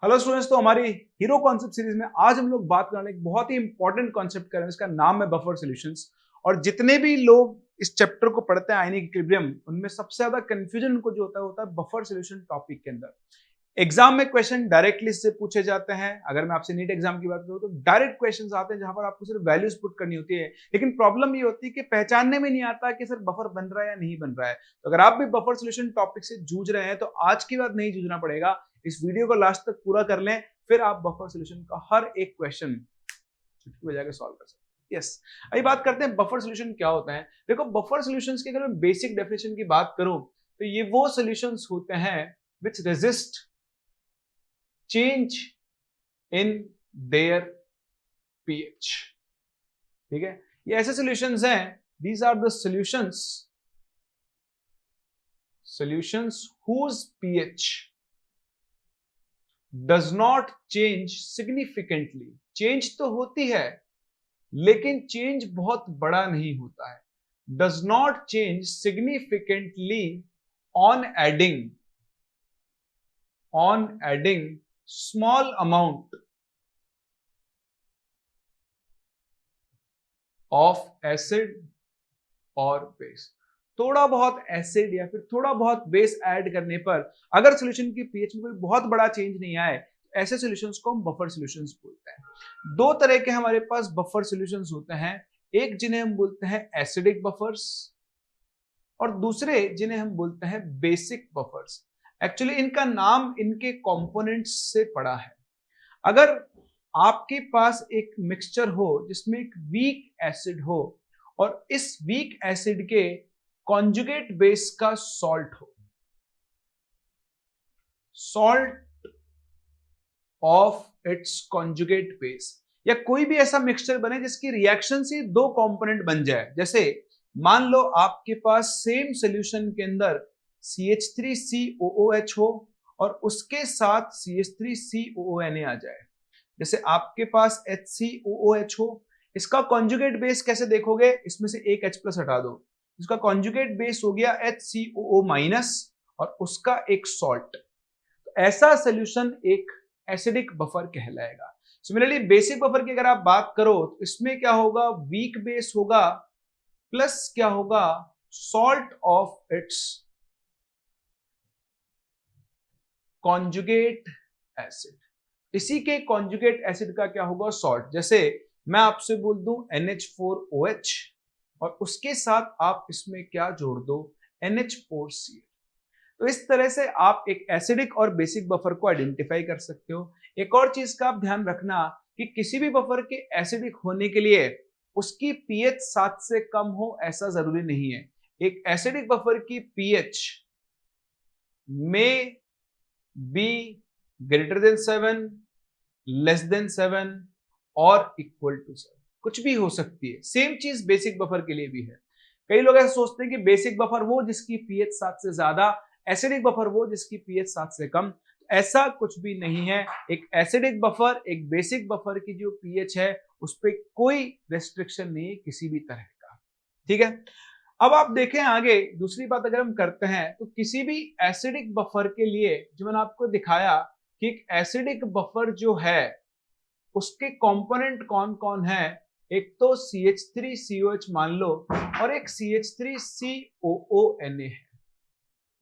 Hello students, तो हमारी hero concept series में आज हम लोग बात करने एक बहुत ही इंपॉर्टेंट कॉन्सेप्ट कर रहे हैं। इसका नाम है बफर सॉल्यूशंस। और जितने भी लोग इस चैप्टर को पढ़ते हैं आयनिक इक्विलिब्रियम, उनमें सबसे ज्यादा कंफ्यूजन उनको जो होता है बफर सॉल्यूशन टॉपिक के अंदर। एग्जाम में क्वेश्चन डायरेक्टली से पूछे जाते हैं। अगर मैं आपसे नीट एग्जाम की बात करूं तो डायरेक्ट क्वेश्चंस आते हैं जहां पर आपको सिर्फ वैल्यूज पुट करनी होती है, लेकिन प्रॉब्लम ये होती है कि पहचानने में नहीं आता कि सर बफर बन रहा है या नहीं बन रहा है। तो अगर आप भी बफर सॉल्यूशन टॉपिक से जूझ रहे हैं तो आज की बात नहीं जूझना पड़ेगा, इस वीडियो को लास्ट तक पूरा कर लें, फिर आप बफर सॉल्यूशन का हर एक क्वेश्चन चुटकी बजा के सॉल्व कर सकते हैं। यस, अभी बात करते हैं बफर सॉल्यूशन क्या होता है। देखो, बफर सॉल्यूशंस की अगर मैं बेसिक डेफिनेशन की बात करूं तो ये वो सॉल्यूशंस होते हैं which resist change in their pH। ठीक है, ये ऐसे सॉल्यूशंस हैं, these are the solutions whose pH does not change significantly। Change तो होती है लेकिन चेंज बहुत बड़ा नहीं होता है। Does not change significantly on adding small amount of acid और बेस। थोड़ा बहुत एसिड या फिर थोड़ा बहुत बेस ऐड करने पर अगर सॉल्यूशन की पीएच में कोई बहुत बड़ा चेंज नहीं आए, ऐसे सॉल्यूशंस को हम बफर सॉल्यूशंस बोलते हैं। दो तरह के हमारे पास बफर सॉल्यूशंस होते हैं, एक जिन्हें हम बोलते हैं एसिडिक बफर्स और दूसरे जिन्हें हम बोलते हैं बेसिक बफर्स। एक्चुअली इनका नाम इनके कंपोनेंट्स से पड़ा है। अगर आपके पास एक मिक्सचर हो जिसमें एक वीक एसिड हो और इस वीक एसिड के कॉन्जुगेट बेस का सॉल्ट हो, salt of its conjugate base, या कोई भी ऐसा मिक्सचर बने जिसकी रिएक्शन से दो कंपोनेंट बन जाए। जैसे मान लो आपके पास सेम सॉल्यूशन के अंदर CH3COOH हो और उसके साथ CH3COONA आ जाए। जैसे आपके पास HCOOH हो, इसका कॉन्जुगेट बेस कैसे देखोगे, इसमें से एक H+ हटा दो, इसका कॉन्जुगेट बेस हो गया HCOO- और उसका एक सॉल्ट। ऐसा सॉल्यूशन एक एसिडिक बफर कहलाएगा। सिमिलरली बेसिक बफर की अगर आप बात करो तो इसमें क्या होगा, वीक बेस होगा प्लस क्या होगा, salt of its conjugate acid. इसी के कॉन्जुगेट एसिड का क्या होगा, सॉल्ट। जैसे मैं आपसे बोल दूं NH4OH और उसके साथ आप इसमें क्या जोड़ दो, NH4Cl। तो इस तरह से आप एक एसिडिक और बेसिक बफर को आइडेंटिफाई कर सकते हो। एक और चीज का आप ध्यान रखना कि किसी भी बफर के एसिडिक होने के लिए उसकी पीएच 7 से कम हो ऐसा जरूरी नहीं है। एक एसिडिक बफर की पीएच में be greater than 7, less than 7 और इक्वल टू 7, कुछ भी हो सकती है। सेम चीज बेसिक बफर के लिए भी है। कई लोग ऐसा सोचते हैं कि बेसिक बफर वो जिसकी पीएच 7 से ज्यादा, एसिडिक बफर वो जिसकी पीएच 7 से कम। ऐसा कुछ भी नहीं है। एक एसिडिक बफर, एक बेसिक बफर की जो पीएच है उस पर कोई रेस्ट्रिक्शन नहीं है किसी भी तरह का। ठीक है, अब आप देखें आगे दूसरी बात अगर हम करते हैं तो किसी भी एसिडिक बफर के लिए जो मैंने आपको दिखाया कि एक एसिडिक बफर जो है उसके कंपोनेंट कौन कौन है, एक तो CH3COH मान लो और एक CH3COONA है।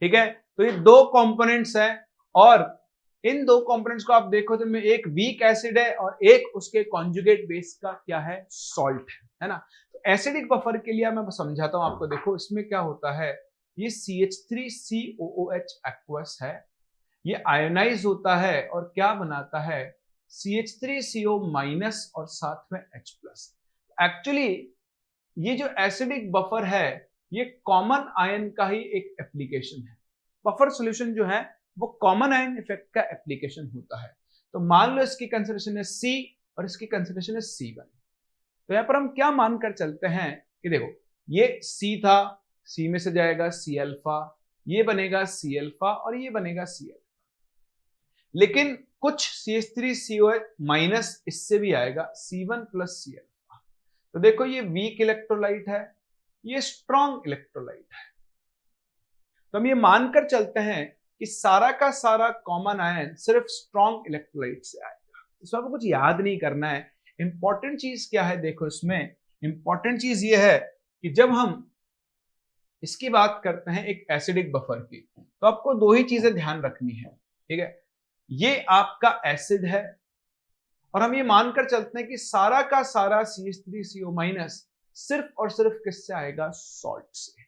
ठीक है, तो ये दो कंपोनेंट्स हैं और इन दो कंपोनेंट्स को आप देखो तो में एक वीक एसिड है और एक उसके कॉन्जुगेट बेस का क्या है, सॉल्ट है ना। तो एसिडिक बफर के लिए मैं समझाता हूं आपको। देखो इसमें क्या होता है, ये CH3COOH एक्वस है, ये आयोनाइज होता है और क्या बनाता है, CH3CO- और साथ में H+। एक्चुअली ये जो एसिडिक बफर है ये कॉमन आयन का ही एक एप्लीकेशन है। बफर सॉल्यूशन जो है वो कॉमन आयन इफेक्ट का एप्लीकेशन होता है। तो मान लो इसकी कंसंट्रेशन है C और इसकी कंसंट्रेशन है C1। तो यहां पर हम क्या मानकर चलते हैं कि देखो ये C था, C में से जाएगा C अल्फा, ये बनेगा C अल्फा और ये बनेगा C अल्फा। लेकिन कुछ CH3COH- इससे भी आएगा C1 + C अल्फा। तो देखो ये वीक इलेक्ट्रोलाइट है, ये स्ट्रॉन्ग इलेक्ट्रोलाइट है। तो हम ये मानकर चलते हैं कि सारा का सारा कॉमन आयन सिर्फ स्ट्रॉन्ग इलेक्ट्रोलाइट से आएगा। इसमें आपको कुछ याद नहीं करना है। इंपॉर्टेंट चीज क्या है, देखो इसमें इंपॉर्टेंट चीज ये है कि जब हम इसकी बात करते हैं एक एसिडिक बफर की, तो आपको दो ही चीजें ध्यान रखनी है, ठीक है। ये आपका एसिड है और हम ये मानकर चलते हैं कि सारा का सारा CH3CO- सिर्फ और सिर्फ किससे आएगा, सॉल्ट से।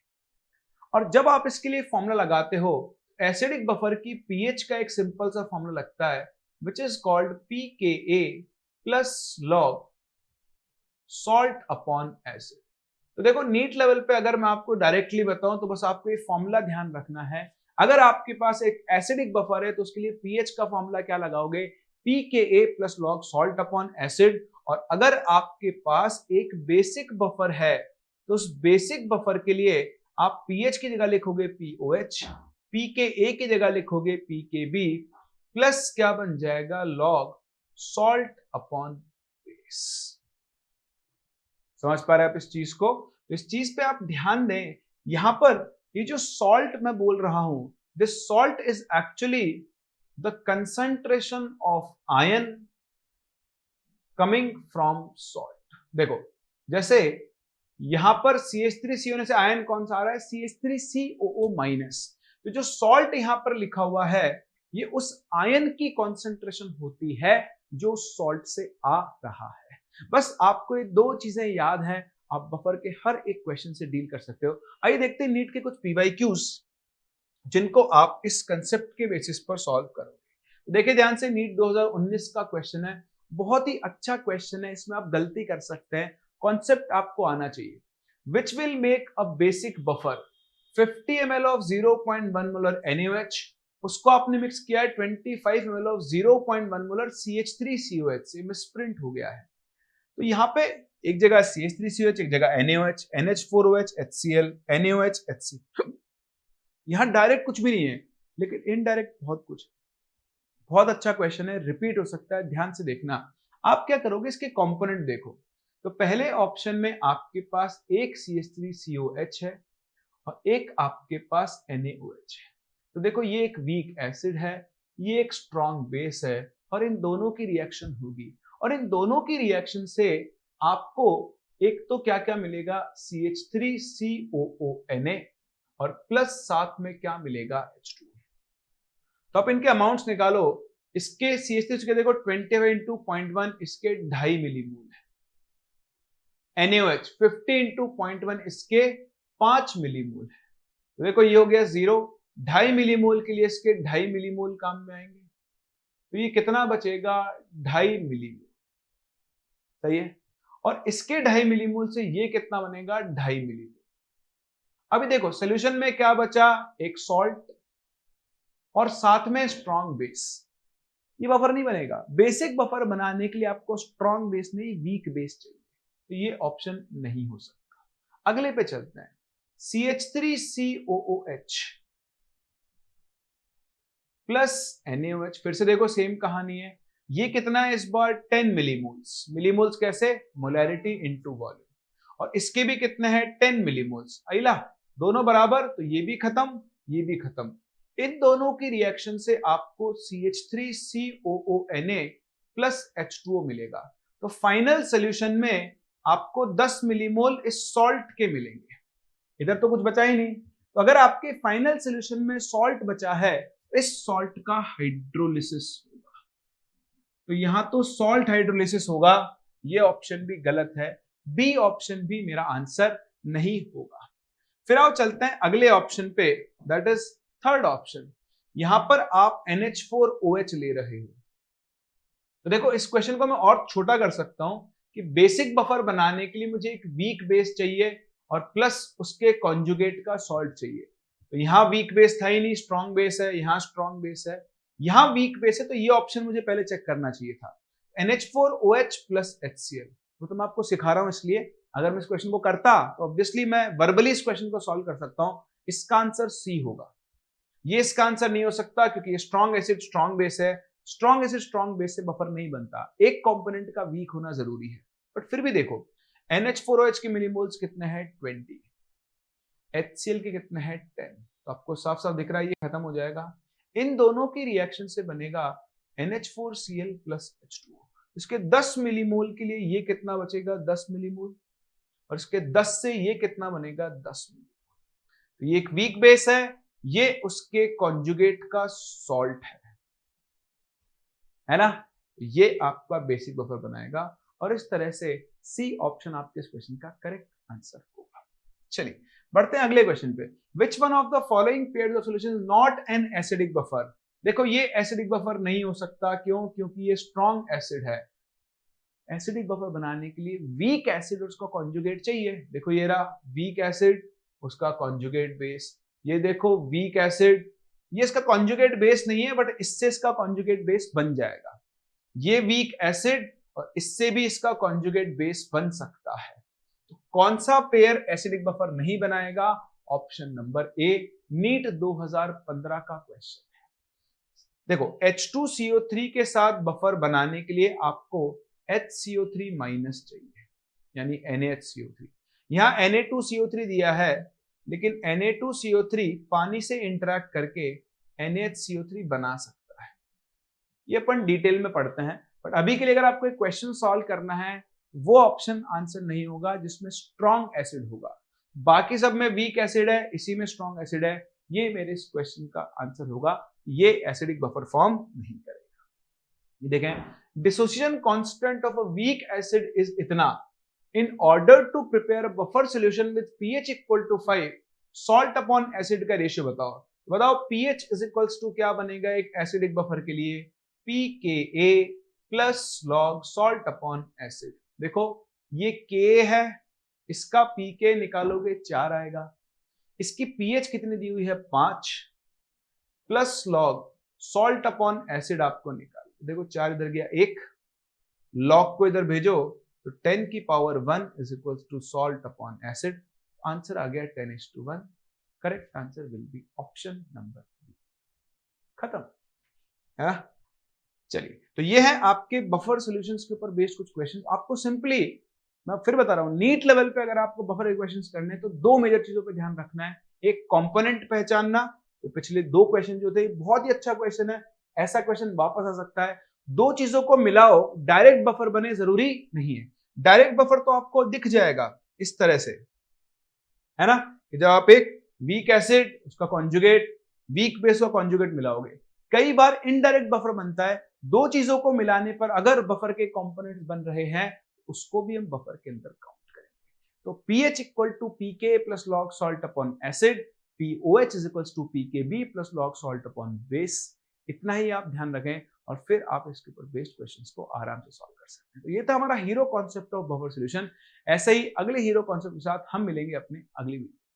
और जब आप इसके लिए फॉर्मूला लगाते हो, एसिडिक बफर की पीएच का एक सिंपल सा फॉर्मूला लगता है which is called pKa plus log salt upon acid. तो देखो नीट लेवल पे अगर मैं आपको डायरेक्टली बताऊं तो बस आपको ये फॉर्मूला ध्यान रखना है। अगर आपके पास एक एसिडिक बफर है तो उसके लिए पीएच का फॉर्मूला क्या लगाओगे, pKa plus log salt upon acid. और अगर आपके पास एक बेसिक बफर है तो उस बेसिक बफर के लिए आप पीएच की जगह लिखोगे POH, pKa की जगह लिखोगे pKb प्लस क्या बन जाएगा, लॉग सॉल्ट अपॉन बेस। समझ पा रहे हैं आप इस चीज को? तो इस चीज पे आप ध्यान दें, यहां पर ये जो सॉल्ट मैं बोल रहा हूं, this salt is actually the concentration of ion coming from salt. देखो जैसे यहां पर CH3CO होने से आयन कौन सा आ रहा है, CH3COO-। तो जो सॉल्ट यहां पर लिखा हुआ है ये उस आयन की कॉन्सेंट्रेशन होती है जो सॉल्ट से आ रहा है। बस आपको ये दो चीजें याद हैं, आप बफर के हर एक क्वेश्चन से डील कर सकते हो। आइए देखते हैं नीट के कुछ PYQs जिनको आप इस कंसेप्ट के बेसिस पर सॉल्व करोगे। देखिए ध्यान से, नीट 2019 का क्वेश्चन है, बहुत ही अच्छा क्वेश्चन है, इसमें आप गलती कर सकते हैं, कॉन्सेप्ट आपको आना चाहिए। Which will make a basic buffer 50 ml of 0.1 molar NaOH, उसको आपने मिक्स किया है 25 ml ऑफ 0.1 मोलर CH3COH से, मिसप्रिंट हो गया है। तो यहाँ पे एक जगह CH3COH, एक जगह NaOH, NH4OH, HCl, NaOH, HCl। यहाँ डायरेक्ट कुछ भी नहीं है लेकिन इनडायरेक्ट बहुत कुछ। बहुत अच्छा क्वेश्चन है, रिपीट हो सकता है, ध्यान से देखना। आप क्या करोगे, इसके कंपोनेंट देखो। तो पहले ऑप्शन में आपके पास एक CH3COH है और एक आपके पास NaOH है। तो देखो ये एक वीक एसिड है, ये एक स्ट्रॉन्ग बेस है और इन दोनों की रिएक्शन होगी और इन दोनों की रिएक्शन से आपको एक तो क्या क्या मिलेगा, CH3COONA और प्लस साथ में क्या मिलेगा, H2। तो आप इनके अमाउंट्स निकालो, इसके CH3 के देखो 20/0.1 इसके 2.5 मिलीमोल है, NaOH 50 × 0.1 इसके 5 मिलीमोल है। तो देखो ये हो गया 0, 2.5 मिलीमोल के लिए इसके 2.5 मिलीमोल काम में आएंगे, तो ये कितना बचेगा, 2.5 मिलीमोल। सही है, और इसके 2.5 मिलीमोल से ये कितना बनेगा, 2.5 मिलीमोल। अभी देखो सोल्यूशन में क्या बचा, एक सॉल्ट और साथ में स्ट्रॉन्ग बेस। ये बफर नहीं बनेगा, बेसिक बफर बनाने के लिए आपको स्ट्रॉन्ग बेस नहीं वीक बेस चाहिए, तो ये ऑप्शन नहीं हो सकता। अगले पे चलते हैं, CH3COOH प्लस NaOH। फिर से देखो सेम कहानी है, ये कितना है इस बार, 10 मिलीमोल्स। मिलीमोल्स कैसे, मोलैरिटी इनटू वॉल्यूम, और इसके भी कितने हैं, 10 मिलीमोल्स। अइला दोनों बराबर, तो ये भी खत्म, ये भी खत्म। इन दोनों की रिएक्शन से आपको CH3COONA प्लस H2O मिलेगा। तो फाइनल सोल्यूशन में आपको 10 मिलीमोल इस सॉल्ट के मिलेंगे। इधर तो कुछ बचा ही नहीं, तो अगर आपके फाइनल सोल्यूशन में सॉल्ट बचा है, इस सॉल्ट का हाइड्रोलिसिस होगा। तो यहां तो सॉल्ट हाइड्रोलिसिस होगा, ये ऑप्शन भी गलत है, बी ऑप्शन भी मेरा आंसर नहीं होगा। फिर आओ चलते हैं अगले ऑप्शन पे, दैट इज थर्ड ऑप्शन। यहां पर आप NH4OH ले रहे हो। तो देखो इस क्वेश्चन को मैं और छोटा कर सकता हूं कि बेसिक बफर बनाने के लिए मुझे एक वीक बेस चाहिए और प्लस उसके कॉन्जुगेट का सॉल्ट चाहिए। तो यहां वीक बेस था ही नहीं, स्ट्रॉन्ग बेस है, यहां स्ट्रॉन्ग बेस है, यहां वीक बेस है, तो ये ऑप्शन मुझे पहले चेक करना चाहिए था, NH4OH प्लस HCl। तो मैं आपको सिखा रहा हूं, इसलिए अगर मैं इस क्वेश्चन को करता तो ऑब्वियसली मैं वर्बली इस क्वेश्चन को सॉल्व कर सकता हूं। इसका आंसर सी होगा, ये इसका आंसर नहीं हो सकता क्योंकि स्ट्रॉन्ग एसिड स्ट्रॉन्ग बेस है, स्ट्रॉन्ग एसिड स्ट्रॉन्ग बेस से बफर नहीं बनता, एक कंपोनेंट का वीक होना जरूरी है। बट फिर भी देखो NH4OH के मिलीमोल्स कितने हैं, 20, HCl के कितने हैं, 10। तो आपको साफ साफ दिख रहा है ये खत्म हो जाएगा। इन दोनों की रिएक्शन से बनेगा NH4Cl प्लस H2O। इसके 10 मिलीमोल के लिए ये कितना बचेगा, 10 मिलीमोल, और इसके 10 से ये कितना बनेगा, 10 मिलीमोल। ये एक वीक बेस है, ये उसके कॉन्जुगेट का सॉल्ट है ना। ये आपका बेसिक बफर बनाएगा और इस तरह से सी ऑप्शन आपके इस क्वेश्चन का करेक्ट आंसर होगा। चलिए बढ़ते हैं अगले क्वेश्चन पे। Which one of the following pairs of solution is not an acidic buffer. देखो ये एसिडिक बफर नहीं हो सकता, क्यों? क्योंकि ये स्ट्रॉन्ग एसिड है। एसिडिक बफर बनाने के लिए वीक एसिड और उसका कॉन्जुगेट चाहिए। देखो ये रहा वीक एसिड, उसका कॉन्जुगेट बेस। ये देखो वीक एसिड, ये इसका कॉन्जुगेट बेस नहीं है, बट इससे इसका कॉन्जुगेट बेस बन जाएगा। ये वीक एसिड और इससे भी इसका कॉन्जुगेट बेस बन सकता है। तो कौन सा पेयर एसिडिक बफर नहीं बनाएगा? ऑप्शन नंबर ए, नीट 2015 का क्वेश्चन है। देखो H2CO3 के साथ बफर बनाने के लिए आपको HCO3 माइनस चाहिए, यानी NaHCO3। यहां Na2CO3 दिया है, लेकिन Na2CO3 पानी से इंटरैक्ट करके NaHCO3 बना सकता है। ये अपन डिटेल में पढ़ते हैं, बट अभी के लिए अगर आपको एक क्वेश्चन सॉल्व करना है, वो ऑप्शन आंसर नहीं होगा जिसमें स्ट्रॉन्ग एसिड होगा। बाकी सब में वीक एसिड है, इसी में स्ट्रॉन्ग एसिड है, ये मेरे इस क्वेश्चन का आंसर होगा। ये एसिडिक बफर फॉर्म नहीं करेगा। ये देखें, dissociation constant of a weak acid is इतना। In order to prepare a buffer solution with pH equal to 5, salt upon acid का रेशियो बताओ pH इज इक्वल्स टू क्या बनेगा एक एसिडिक बफर के लिए? pKa plus log salt upon acid. देखो ये K है, इसका pK निकालोगे 4 आएगा, इसकी pH कितनी दी हुई है 5, plus log salt upon acid आपको निकालो। देखो 4 इधर गया 1, लॉग को इधर भेजो तो 10 की power 1 is equal to salt upon acid. Answer आ गया 10:1। Correct answer will be option number B. खत्म है। चलिए, तो ये है आपके बफर सॉल्यूशंस के ऊपर बेस्ड कुछ क्वेश्चंस। आपको सिंपली मैं फिर बता रहा हूं, नीट लेवल पे अगर आपको बफर क्वेश्चंस करने तो दो मेजर चीजों पे ध्यान रखना है। एक कंपोनेंट पहचानना, तो पिछले दो क्वेश्चन जो थे बहुत ही अच्छा क्वेश्चन है, ऐसा क्वेश्चन वापस आ सकता है। दो चीजों को मिलाओ, डायरेक्ट बफर बने जरूरी नहीं है। डायरेक्ट बफर तो आपको दिख जाएगा इस तरह से, है ना, कि जब आप एक वीक एसिड उसका कॉन्जुगेट, वीक बेस का कॉन्जुगेट मिलाओगे। कई बार इनडायरेक्ट बफर बनता है, दो चीजों को मिलाने पर अगर बफर के कंपोनेंट्स बन रहे हैं, उसको भी हम बफर के अंदर काउंट करेंगे। तो pH equal to pK plus log salt upon acid, POH is equal to pKb plus log salt upon base. इतना ही आप ध्यान रखें और फिर आप इसके ऊपर बेस्ड क्वेश्चंस को आराम से सॉल्व कर सकते हैं। तो ये था हमारा hero concept of buffer solution. ऐसे ही अगले हीरो कॉन्सेप्ट के साथ हम मिलेंगे अपने अगली वीडियो।